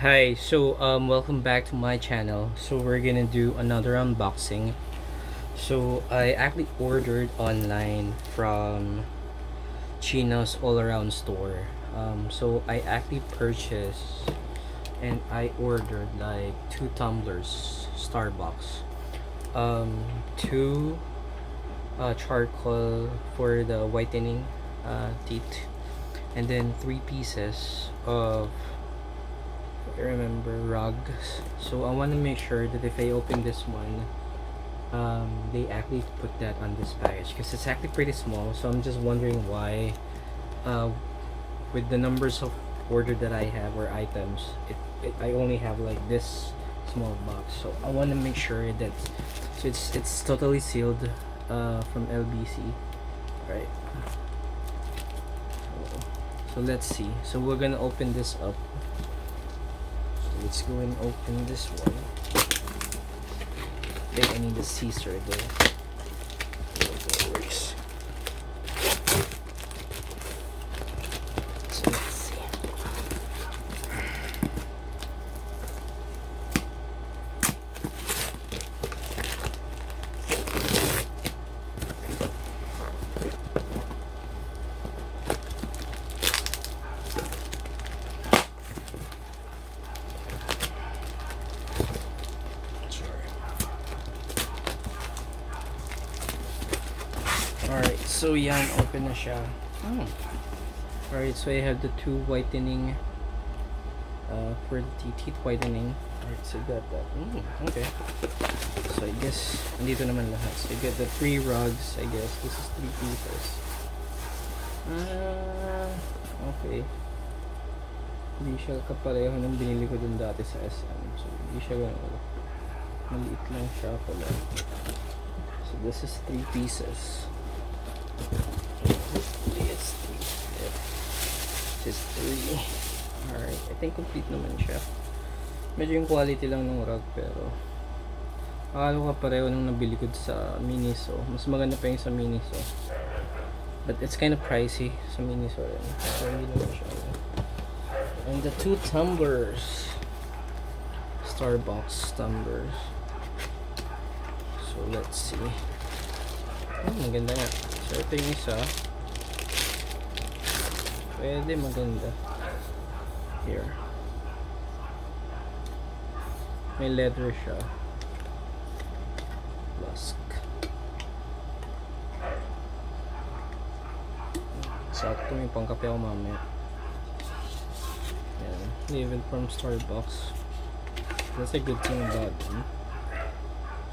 Hi, welcome back to my channel. So we're gonna do another unboxing. So I actually ordered online from Chinos all around store. So I actually purchased and I ordered like two tumblers Starbucks, two charcoal for the whitening teeth, and then three pieces of, I remember, rugs. So I want to make sure that if I open this one, they actually put that on this package because it's actually pretty small. So I'm just wondering why, uh, with the numbers of order that I have or items, I only have like this small box. So I want to make sure that it's totally sealed from LBC, right? So let's see. So we're gonna open this up. Let's go and open this one. I think I need a scissor though. It works. So let's see. Alright, so yan, open na siya. Oh. Alright, so I have the two whitening for the teeth whitening. Alright, so I got that. Okay. So I guess, andito naman lahat. So I get the three rugs, I guess. This is three pieces. Okay. Hindi siya kapareho ng binili ko dun dati sa SM. So hindi siya ganun. Maliit lang siya pala. So this is three pieces. Hopefully it's three. Yep. This is three. Alright, I think complete naman siya. Medyo yung quality lang ng rug, pero akala ko pareho nung nabili ko sa Miniso. Mas maganda pa yung sa Miniso, but it's kind of pricey sa Miniso rin. So hindi naman siya. And the two tumblers, Starbucks tumblers. So let's see. Maganda nga. So ito yung isa. Pwede, maganda. Here. May leather siya. Flask. Sakto, may pangkape ako mamaya. Yan. Even from Starbucks. That's a good thing about them.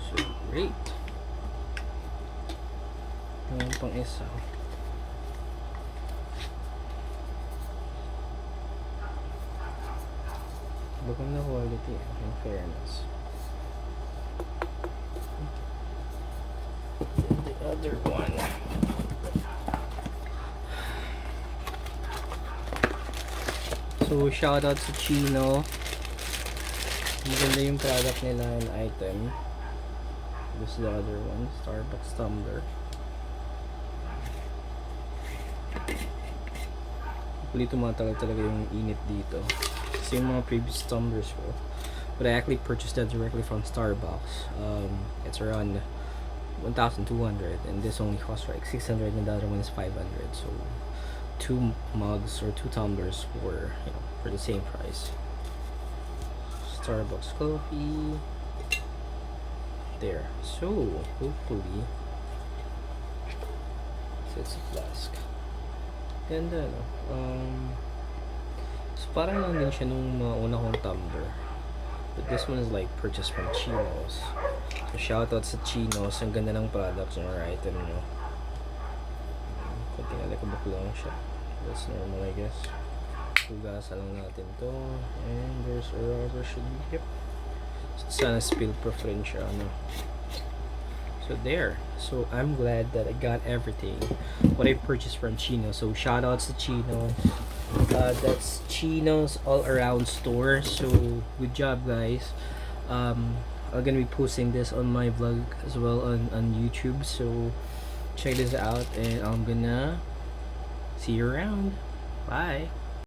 So great. Yung pang isa. Bagong na quality, in fairness. And the other one. So shout out sa Chino. Maganda yung product nila and item. This is the other one, Starbucks tumbler. Hopefully tumatagal talaga yung init dito. Kasi yung mga previous tumblers ko, but I actually purchased that directly from Starbucks. It's around 1,200 and this only costs like 600 and the other one is 500. So two mugs or two tumblers for the same price. Starbucks coffee. There. So hopefully it's a flask. Ganda, no? So parang lang din siya nung mga una kong tumbler. But this one is like purchased from Chinos. So shoutout sa Chinos. Ang ganda ng products or item nyo. Kunting alikabok lang siya. That's normal, I guess. Hugasan lang natin to. And there's a rubber should be. Yep. Sana spill proof rin siya, ano. So there. So I'm glad that I got everything what I purchased from Chino. So shout outs to Chino. That's Chino's all around store. So good job, guys. I'm gonna be posting this on my vlog as well on YouTube. So check this out and I'm gonna see you around. Bye.